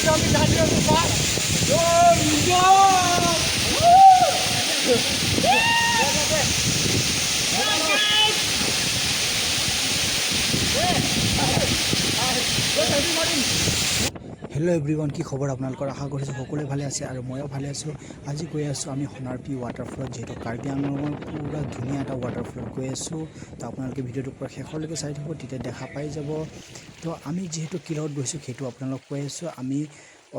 Hello everyone की खबर आपनालोकर आशा करिছোঁ সকলোৱে ভালে আছে আৰু ময়ো ভালে আছোঁ। আজি গৈ আছোঁ আমি সোণাৰপি ৱাটাৰফলত, যেহেতু কাৰ্বি আংলঙৰ পুৰা ধুনীয়া এটা ৱাটাৰফলত গৈ আছোঁ। তো আপোনালোকে ভিডিঅ'টো পুৰা শেষলৈকে চাই থাকিব, তেতিয়া দেখা পাই যাব। তো আমি যেহেতু কিলত গৈছোঁ সেইটো আপোনালোকক কৈ আছোঁ। আমি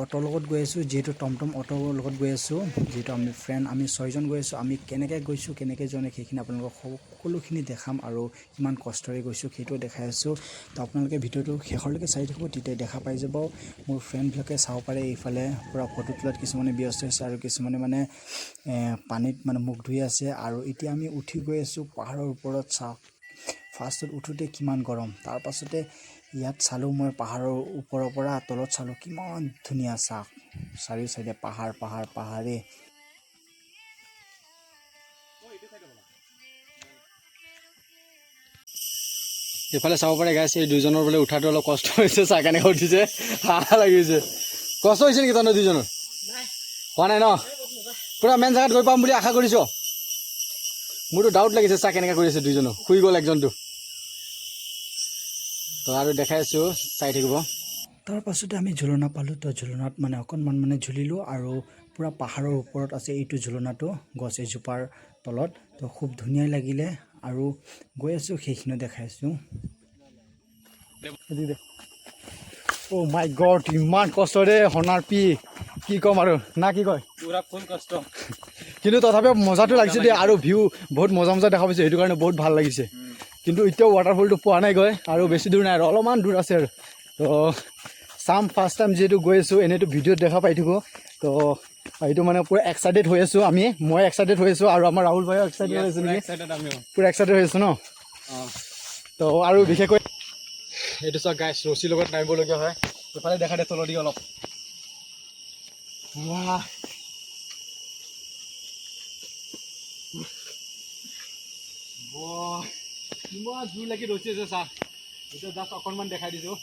অটোৰ লগত গৈ আছোঁ, যেহেতু টমটম অটোৰ লগত গৈ আছোঁ, যেহেতু আমি ফ্ৰেণ্ড আমি 6জন গৈ আছোঁ। আমি কেনেকৈ গৈছোঁ কেনেকৈ যোৱা নাই সেইখিনি আপোনালোকক সকলোখিনি দেখাম আৰু কিমান কষ্টৰে গৈছোঁ সেইটো দেখাই আছোঁ। তো আপোনালোকে ভিডিঅ'টো শেষলৈকে চাই থাকিব, তেতিয়া দেখা পাই যাব। মোৰ ফ্ৰেণ্ডবিলাকে চাব পাৰে এইফালে পুৰা ফটো তোলাত কিছুমানে ব্যস্ত হৈছে আৰু কিছুমানে মানে পানীত মানে মুখ ধুই আছে। আৰু এতিয়া আমি উঠি গৈ আছোঁ পাহাৰৰ ওপৰত। চাওক ফাৰ্ষ্টত উঠোঁতে কিমান গৰম, তাৰ পাছতে ইয়াত চালোঁ মই পাহাৰৰ ওপৰৰ পৰা তলত চালোঁ কিমান ধুনীয়া। চাওক চাৰিও চাইডে পাহাৰ পাহাৰ পাহাৰে। এইফালে চাব পাৰে গাইছে, এই দুজনৰ বোলে উঠাটো অলপ কষ্ট হৈছে। চাহ কেনেকৈ উঠিছে, হাঁহ লাগিছে। কষ্ট হৈছে নেকি তহঁতৰ দুজনৰ? হোৱা নাই ন? পুৰা মেইন জেগাত গৈ পাম বুলি আশা কৰিছ? মোৰতো ডাউট লাগিছে চাহ কেনেকৈ কৰি আছে দুইজনো। শুই গ'ল একজনটো। তো আৰু দেখাই আছোঁ, চাই থাকিব। তাৰ পাছতে আমি ঝুলনা পালোঁ। তো ঝুলনাত মানে অকণমান মানে ঝুলিলোঁ আৰু পুৰা পাহাৰৰ ওপৰত আছে এইটো ঝুলনাটো, গছ এজোপাৰ তলত। তো খুব ধুনীয়া লাগিলে আৰু গৈ আছোঁ সেইখিনি দেখাই আছোঁ। অ' মাই গড, ইমান কষ্ট দে সোণাৰপি, কি ক'ম আৰু না কি কয়? পুৰা ফুল কষ্ট, কিন্তু তথাপিও মজাটো লাগিছে দেই, আৰু ভিউ বহুত মজা মজা দেখা পাইছোঁ, সেইটো কাৰণে বহুত ভাল লাগিছে। কিন্তু এতিয়াও ৱাটাৰফলটো পোৱা নাই গৈ, আৰু বেছি দূৰ নাই আৰু অলপমান দূৰ আছে আৰু। তো চাম, ফাৰ্ষ্ট টাইম যিহেতু গৈ আছোঁ, এনেইতো ভিডিঅ'ত দেখা পাই থাকোঁ। তো এইটো মানে পুৰা এক্সাইটেড হৈ আছোঁ আমি, মই এক্সাইটেড হৈ আছোঁ আৰু আমাৰ ৰাহুল ভাইও এক্সাইটেড হৈ আছে নেকি? পুৰা এক্সাইটেড হৈ আছোঁ ন? তো আৰু বিশেষকৈ এইটো চোৱা গাইছ, ৰছীৰ লগত নামিবলগীয়া হয়। এইফালে দেখা দে তলদি অলপ। ইমান জোৰ লাগি ৰৈছে যে চাহ, এতিয়া জাষ্ট অকণমান দেখাই দিছোঁ।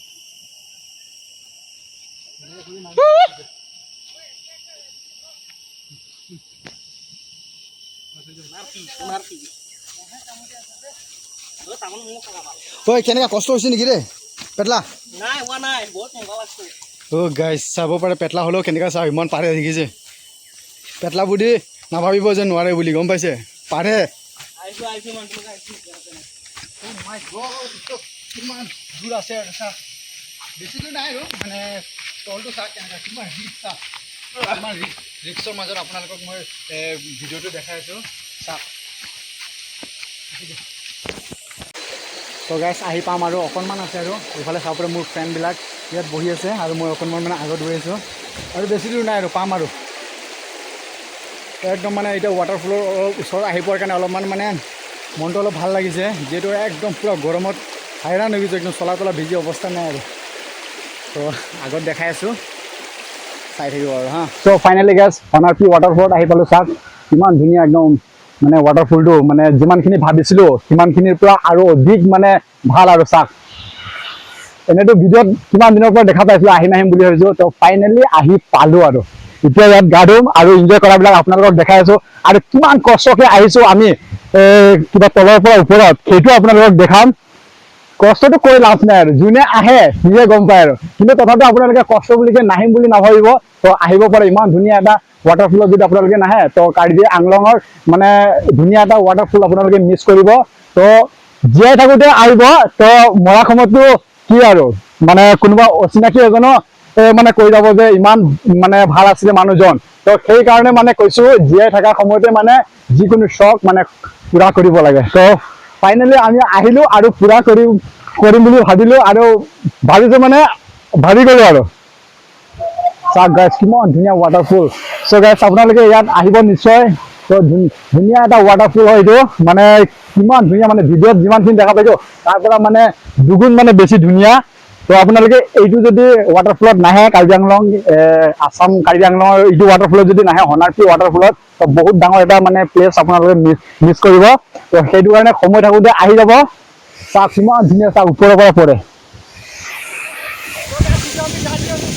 ঐ কেনেকুৱা কষ্ট হৈছে নেকি দেই পেটলা? নাই হোৱা নাই, বহুত মজা লাগছে। অ' গাইছ চাব পাৰে, পেটলা হ'লেও কেনেকুৱা চাহ ইমান পাৰে দেখিছে। পেটলা বুদ্ধি নাভাবিব যে নোৱাৰে বুলি, গম পাইছে? পাৰে। কিমান দূৰ আছে আৰু চাহ, বেছি দূৰ নাই আৰু মানে তলটো চাহ কেনেকুৱা, কিমান ৰিক্স চাহ, কিমান ৰিক্সৰ মাজত আপোনালোকক মই ভিডিঅ'টো দেখাই আছোঁ। চাহ তো গাইছ আহি পাম আৰু অকণমান আছে আৰু এইফালে চাব পাৰে মোৰ ফ্ৰেণ্ডবিলাক ইয়াত বহি আছে আৰু মই অকণমান মানে আগত ৰৈ আছোঁ, আৰু বেছি দূৰ নাই আৰু পাম আৰু। একদম মানে এতিয়া ৱাটাৰফলৰ অলপ ওচৰত আহি পোৱাৰ কাৰণে অলপমান মানে মনটো অলপ ভাল লাগিছে, যিহেতু একদম পুৰা গৰমত হাইৰাণ হৈ গৈছোঁ, একদম চলা তলা ভিজি অৱস্থা নাই আৰু। তো আগত দেখাই আছোঁ, চাই থাকিব আৰু হা। চ' ফাইনেলি গাইছ সোণাৰপি ৱাটাৰফলত আহি পালোঁ। চাওক কিমান ধুনীয়া একদম মানে ৱাটাৰফলটো, মানে যিমানখিনি ভাবিছিলোঁ সিমানখিনিৰ পৰা আৰু অধিক মানে ভাল আৰু। চাওক এনেইতো ভিডিঅ'ত কিমান দিনৰ পৰা দেখা পাইছিলোঁ, আহিম আহিম বুলি ভাবিছোঁ। তো ফাইনেলি আহি পালোঁ আৰু এতিয়া ইয়াত গা ধুম আৰু এনজয় কৰাবিলাক আপোনালোকক দেখাই আছোঁ। আৰু কিমান কষ্টকৈ আহিছোঁ আমি কিবা তলৰ পৰা ওপৰত, সেইটো আপোনালোকক দেখাম। কষ্টটো কৰি লাভ নাই আৰু, যোনে আহে নিজে গম পায় আৰু। কিন্তু তথাপিও আপোনালোকে কষ্ট বুলিকে নাহিম বুলি নাভাবিব, তো আহিব পাৰে। ইমান ধুনীয়া এটা ৱাটাৰফলত যদি আপোনালোকে নাহে, তো কাৰ্বি আংলঙৰ মানে ধুনীয়া এটা ৱাটাৰফল আপোনালোকে মিছ কৰিব। তো জীয়াই থাকোঁতে আহিব, তো মৰা সময়ততো কি আৰু মানে কোনোবা অচিনাকি এজনো মানে কৈ যাব যে ইমান মানে ভাল আছিলে মানুহজন। তো সেইকাৰণে মানে কৈছোঁ, জীয়াই থকা সময়তে মানে যিকোনো চখ মানে পূৰা কৰিব লাগে। তো ফাইনেলি আমি আহিলোঁ আৰু পূৰা কৰিম বুলি ভাবিলোঁ, আৰু ভাবিছোঁ মানে ভাবি গ'লোঁ আৰু। চাওক গাইছ কিমান ধুনীয়া ৱাটাৰফল। চ' গাইছ আপোনালোকে ইয়াত আহিব নিশ্চয়। তো ধুনীয়া এটা ৱাটাৰফল হয় এইটো, মানে কিমান ধুনীয়া, মানে ভিডিঅ'ত যিমানখিনি দেখা পাইছোঁ তাৰ পৰা মানে দুগুণ মানে বেছি ধুনীয়া। তো আপোনালোকে এইটো যদি ৱাটাৰফলত নাহে, কাৰ্বি আংলং আছাম কাৰ্বি আংলঙৰ এইটো ৱাটাৰফলত যদি নাহে, সোণাৰপি ৱাটাৰফলত, তো বহুত ডাঙৰ এটা মানে প্লেচ আপোনালোকে মিছ কৰিব। তো সেইটো কাৰণে সময় থাকোঁতে আহি যাব। চাওক কিমান ধুনীয়া, চাওক ওপৰৰ পৰা পৰে। আমি গাড়ি আছো